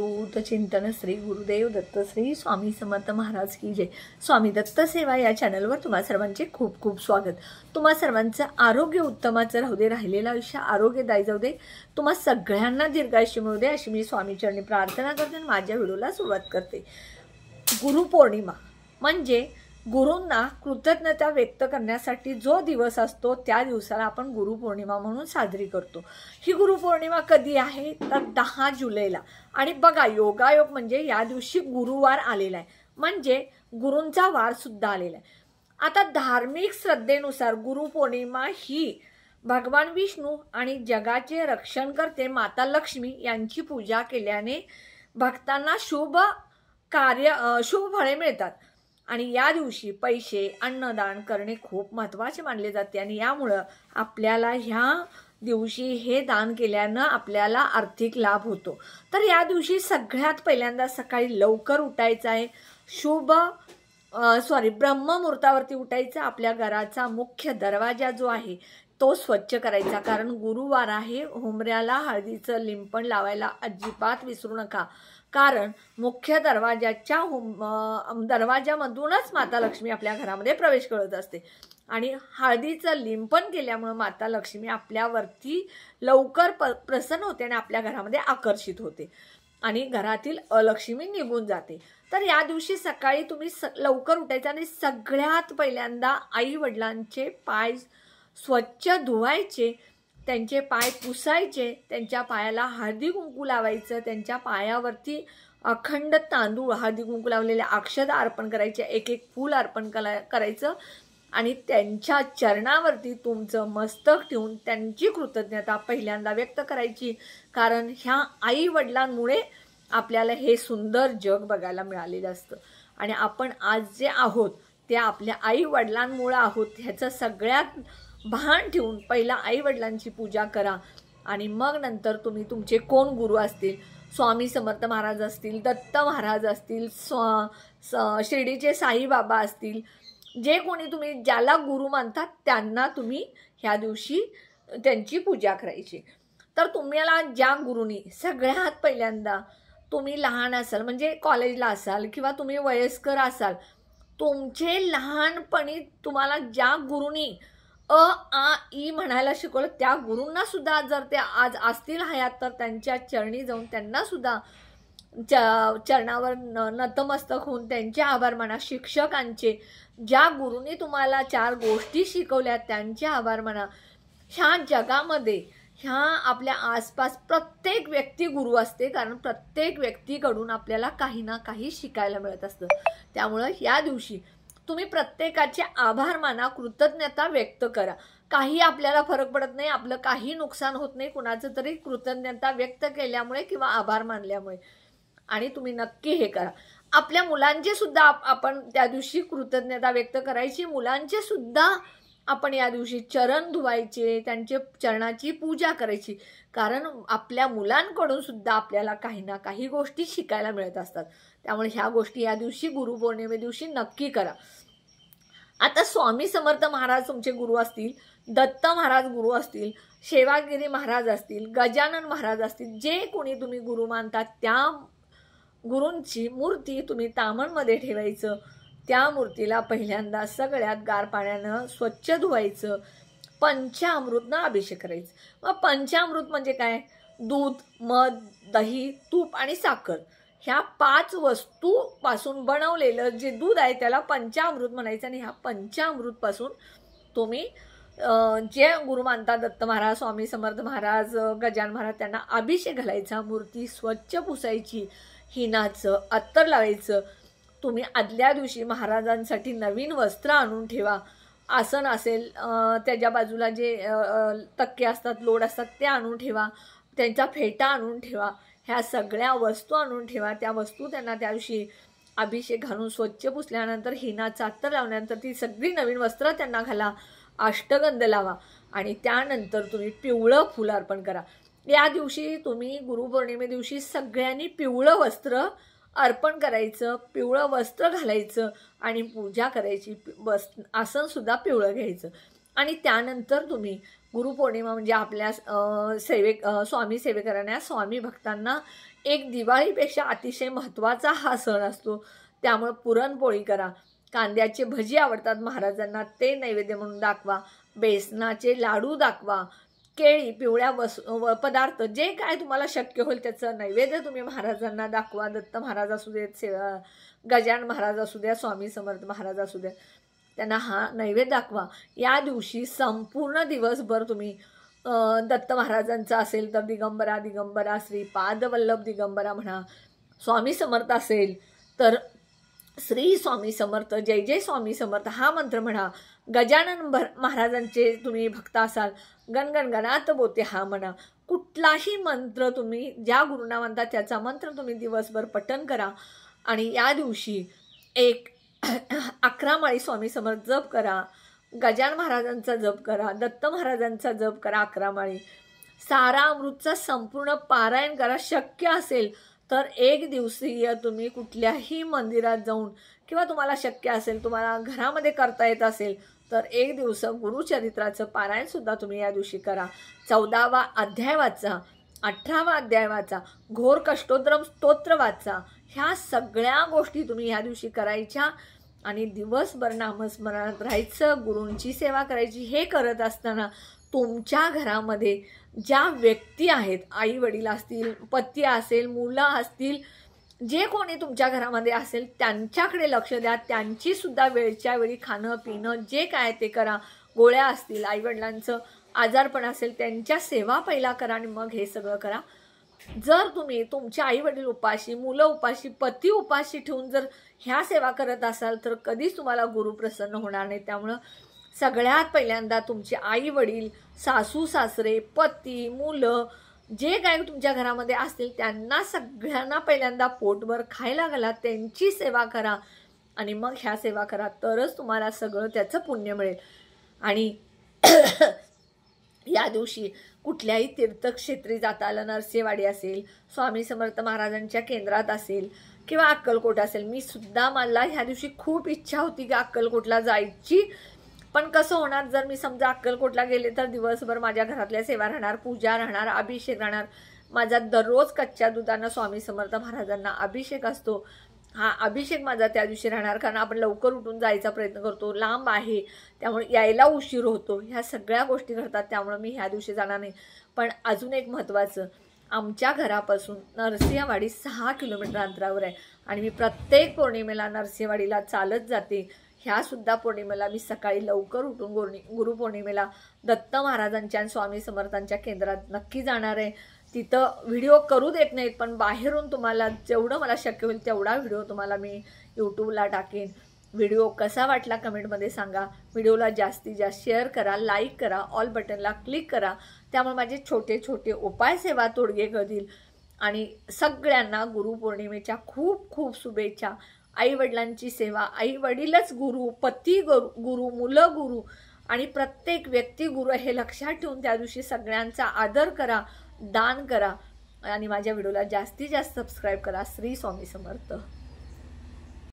अवधूत चिंतन श्री गुरुदेव दत्त श्री स्वामी समर्थ महाराज की जय। स्वामी दत्त सेवा या चॅनलवर तुम्हा सर्वांचे खूप खूप स्वागत। तुम्हा सर्वांचं आरोग्य उत्तमाचं राहू दे, राहिलेलं आयुष्य आरोग्यदायी जाऊ दे, तुम्हा सगळ्यांना दीर्घायुष्य मिळू दे अशी मी स्वामी चरणी प्रार्थना करते आणि माझ्या व्हिडिओला सुरुवात करते। गुरुपौर्णिमा म्हणजे गुरूंना कृतज्ञता व्यक्त करण्यासाठी जो दिवस असतो त्या दिवसाला आपण गुरुपौर्णिमा म्हणून साजरी करतो। ही गुरुपौर्णिमा कधी आहे तर 10 जुलैला। आणि बघा योगायोग म्हणजे या दिवशी गुरुवार आलेला आहे, म्हणजे गुरूंचा वार सुद्धा आलेला आहे। आता धार्मिक श्रद्धेनुसार गुरुपौर्णिमा ही भगवान विष्णू आणि जगाचे रक्षण करते माता लक्ष्मी यांची पूजा केल्याने भक्तांना शुभ फळे मिळतात। आणि या दिवशी पैसे अन्नदान करणे खूप महत्त्वाचे मानले जाते आणि यामुळं आपल्याला ह्या दिवशी हे दान केल्यानं आपल्याला आर्थिक लाभ होतो। तर या दिवशी सगळ्यात पहिल्यांदा सकाळी लवकर उठायचं आहे। ब्रह्ममुहूर्तावरती उठायचं। आपल्या घराचा मुख्य दरवाजा जो आहे तो स्वच्छ करायचा, कारण गुरुवार आहे। हुंबऱ्याला हळदीचं लिंपण लावायला अजिबात विसरू नका, कारण मुख्य दरवाजामधूनच माता लक्ष्मी आपल्या घरामध्ये प्रवेश करत असते आणि हळदीचं लिंपण केल्यामुळे माता लक्ष्मी आपल्यावरती लवकर प्रसन्न होते आणि आपल्या घरामध्ये आकर्षित होते आणि घरातील अलक्ष्मी निघून जाते। तर या दिवशी सकाळी तुम्ही लवकर उठायचं आणि सगळ्यात पहिल्यांदा आई वडिलांचे पाय स्वच्छ धुवायचे, त्यांचे पाय पुसायचे, त्यांच्या पायाला हळदी कुंकू लावायचं, त्यांच्या पायावरती अखंड तांदूळ हळदी कुंकू लावलेले अक्षता अर्पण करायचे, एक एक फूल अर्पण करायचं आणि त्यांच्या चरणावरती तुमचं मस्तक ठेवून त्यांची कृतज्ञता पहिल्यांदा व्यक्त करायची, कारण ह्या आई वडिलांमुळे आपल्याला हे सुंदर जग बघायला मिळालेलं असतं आणि आपण आज जे आहोत ते आपल्या आई वडिलांमुळे आहोत ह्याचं सगळ्यात भान ठेवून पहिला आई वडिलांची पूजा करा। आणि मग नंतर तुम्ही तुमचे कोण गुरु असतील, स्वामी समर्थ महाराज असतील, दत्त महाराज असतील, शिर्डीचे साईबाबा असतील, जे कोणी तुम्ही ज्याला गुरु मानतात त्यांना तुम्ही ह्या दिवशी त्यांची पूजा करायची। तर तुम्हाला ज्या गुरुनी सगळ्यात पहिल्यांदा, तुम्ही लहान असाल म्हणजे कॉलेजला असाल किंवा तुम्ही वयस्कर असाल, तुमचे लहानपणी तुम्हाला ज्या गुरुनी आ ई म्हणायला शिकवलं त्या गुरूंना सुद्धा जर ते आज असतील हयात तर त्यांच्या चरणी जाऊन त्यांना सुद्धा चरणावर नतमस्तक होऊन त्यांचे आभार माना। शिक्षकांचे, ज्या गुरूंनी तुम्हाला 4 गोष्टी शिकवल्या त्यांचे आभार माना। ह्या जगामध्ये ह्या आपल्या आसपास प्रत्येक व्यक्ती गुरु असते, कारण प्रत्येक व्यक्तीकडून आपल्याला काही ना काही शिकायला मिळत असतं। त्यामुळं या दिवशी तुम्ही प्रत्येकाचे आभार माना, कृतज्ञता व्यक्त करा। काही आपल्याला फरक पडत नाही, आपलं काही नुकसान होत नाही कुणाचं तरी कृतज्ञता व्यक्त केल्यामुळे किंवा आभार मानल्यामुळे। आणि तुम्ही नक्की हे करा। आपल्या मुलांचे सुद्धा आपण त्या दिवशी कृतज्ञता व्यक्त करायची। मुलांचे सुद्धा आपण या दिवशी चरण धुवायचे, त्यांचे चरणाची पूजा करायची, कारण आपल्या मुलांकडून सुद्धा आपल्याला काही ना काही गोष्टी शिकायला मिळत असतात। त्यामुळे ह्या गोष्टी या दिवशी गुरुपौर्णिमे दिवशी नक्की करा। आता स्वामी समर्थ महाराज तुमचे गुरु असतील, दत्त महाराज गुरु असतील, सेवागिरी महाराज असतील, गजानन महाराज असतील, जे कोणी तुम्ही गुरु मानतात त्या गुरूंची मूर्ती तुम्ही तामणमध्ये ठेवायचं। त्या मूर्तीला पहिल्यांदा सगळ्यात गार पाण्यानं स्वच्छ धुवायचं, पंचामृतनं अभिषेक करायचं। मग पंचामृत म्हणजे काय? दूध, मध, दही, तूप आणि साखर ह्या 5 वस्तूपासून बनवलेलं जे दूध आहे त्याला पंचामृत म्हणायचं। आणि ह्या पंचामृतपासून तुम्ही जे गुरु मानता दत्त महाराज, स्वामी समर्थ महाराज, गजानन महाराज त्यांना अभिषेक घालायचा, मूर्ती स्वच्छ पुसायची, हिनाचं अत्तर लावायचं। तुम्ही आदल्या दिवशी महाराजांसाठी नवीन वस्त्र आणून ठेवा। आसन असेल त्याच्या बाजूला जे तक्के असतात, लोड असतात ते आणून ठेवा, त्यांचा फेटा आणून ठेवा, ह्या सगळ्या वस्तू आणून ठेवा। त्या वस्तू त्यांना त्या दिवशी अभिषेक घालून स्वच्छ पुसल्यानंतर हिनाचं अत्तर लावल्यानंतर ती सगळी नवीन वस्त्र त्यांना घाला, अष्टगंध लावा आणि त्यानंतर तुम्ही पिवळं फुल अर्पण करा। या दिवशी तुम्ही गुरुपौर्णिमे दिवशी सगळ्यांनी पिवळं वस्त्र अर्पण करायचं, पिवळं वस्त्र घालायचं आणि पूजा करायची। आसन सुद्धा पिवळं घ्यायचं आणि त्यानंतर तुम्ही गुरुपौर्णिमा म्हणजे आपल्या स्वामी सेवेकरांना, स्वामी भक्तांना एक दिवाळीपेक्षा अतिशय महत्त्वाचा हा सण असतो, त्यामुळे पुरणपोळी करा. कांद्याचे भजी आवडतात महाराजांना, ते नैवेद्य म्हणून दाखवा. बेसनाचे लाडू दाखवा. केळी, पिवळ्या पदार्थ जे काय तुम्हाला शक्य होईल त्याचं नैवेद्य तुम्ही महाराजांना दाखवा. दत्त महाराज असू देत, गजानन महाराज असू द्या, स्वामी समर्थ महाराज असू द्या, त्यांना हा नैवेद्य दाखवा. या दिवशी संपूर्ण दिवसभर तुम्ही दत्त महाराजांचा असेल तर दिगंबरा दिगंबरा श्रीपाद वल्लभ दिगंबरा म्हणा. स्वामी समर्थ असेल तर श्री स्वामी समर्थ, जय जय स्वामी समर्थ हा मंत्र म्हणा. गजानन महाराजांचे तुम्ही भक्त असाल, गणगणगणात बोते हा म्हणा. कुठलाही मंत्र तुम्ही ज्या गुरुना म्हणता त्याचा मंत्र तुम्ही दिवसभर पठण करा. आणि या दिवशी 11 माळी स्वामी समर्थ जप करा. गजानन महाराजांचा जप करा, दत्त महाराजांचा जप करा 11 माळी. सारा अमृतचा संपूर्ण पारायण करा. शक्य असेल तर 1 दिवसीय तुम्ही कुठल्याही मंदिरात जाऊन, किंवा तुम्हाला शक्य असेल तुम्हाला घरामध्ये करता येत असेल तर 1 दिवस गुरुचरित्राचं पारायण सुद्धा तुम्ही या दिवशी करा. 14वा अध्याय वाचा, 18वा अध्याय वाचा, घोर कष्टोद्रम स्तोत्र वाचा. ह्या सगळ्या गोष्टी तुम्ही ह्या दिवशी करायच्या आणि दिवसभर नामस्मरणात राहायचं, गुरूंची सेवा करायची. हे करत असताना तुमच्या घरामध्ये ज्या व्यक्ती आहेत, आई वडील असतील, पती असेल, मुलं असतील, जे कोणी तुमच्या घरामध्ये असेल त्यांच्याकडे लक्ष द्या. त्यांची सुद्धा वेळच्या वेळी खाणं पिणं जे काय ते करा. गोळ्या असतील, आईवडिलांचं आजारपण असेल त्यांच्या सेवा पहिला करा आणि मग हे सगळं करा. जर तुम्ही तुमचे आई वडील उपाशी, मुलं उपाशी, पती उपाशी ठेवून जर ह्या सेवा करत असाल तर कधीच तुम्हाला गुरु प्रसन्न होणार नाही. त्यामुळं सगळ्यात पहिल्यांदा तुमचे आई वडील, सासू सासरे, पती, मुलं जे काय तुमच्या घरामध्ये असतील त्यांना सगळ्यांना पहिल्यांदा पोटभर खायला घाला, त्यांची सेवा करा आणि मग ह्या सेवा करा. तरच तुम्हाला सगळं त्याचं पुण्य मिळेल. आणि या दिवशी कुठल्याही तीर्थक्षेत्री जाता आलं, नरसेवाडी असेल, स्वामी समर्थ महाराजांच्या केंद्रात असेल किंवा अक्कलकोट असेल. मी सुद्धा, मला ह्या दिवशी खूप इच्छा होती की अक्कलकोटला जायची, पण कसं होणार, जर मी समजा अक्कलकोटला गेले तर दिवसभर माझ्या घरातल्या सेवा राहणार, पूजा राहणार, अभिषेक राहणार. माझा दररोज कच्च्या दुधानं स्वामी समर्थ महाराजांना अभिषेक असतो. हा अभिषेक माझा त्या दिवशी राहणार, कारण आपण लवकर उठून जायचा प्रयत्न करतो, लांब आहे त्यामुळे यायला उशीर होतो. ह्या सगळ्या गोष्टी घडतात, त्यामुळे मी ह्या दिवशी जाणार नाही. पण अजून एक महत्त्वाचं, आमच्या घरापासून नरसिंहवाडी 6 किलोमीटर अंतरावर आहे आणि मी प्रत्येक पौर्णिमेला नरसिंहवाडीला चालत जाते. ह्या सुद्धा पौर्णिमेला मी सकाळी लवकर उठून गुरुपौर्णिमेला दत्त महाराजांच्या आणि स्वामी समर्थांच्या केंद्रात नक्की जाणार आहे. तिथं व्हिडिओ करू देत नाहीत, पण बाहेरून तुम्हाला जेवढं मला शक्य होईल तेवढा व्हिडिओ तुम्हाला मी यूट्यूबला टाकेन. व्हिडिओ कसा वाटला कमेंटमध्ये सांगा. व्हिडिओला जास्तीत जास्त शेअर करा, लाईक करा, ऑल बटनला क्लिक करा. त्यामुळे माझे छोटे छोटे उपाय सेवा तोडगे करतील. आणि सगळ्यांना गुरुपौर्णिमेच्या खूप खूप शुभेच्छा. आई वडिलांची सेवा, आई वडीलच गुरु, पती गुरु, मुलं गुरु आणि प्रत्येक व्यक्ती गुरु हे लक्षात ठेवून त्या दिवशी सगळ्यांचा आदर करा, दान करा आणि माझ्या व्हिडिओला जास्तीत जास्त सबस्क्राईब करा. श्री स्वामी समर्थ.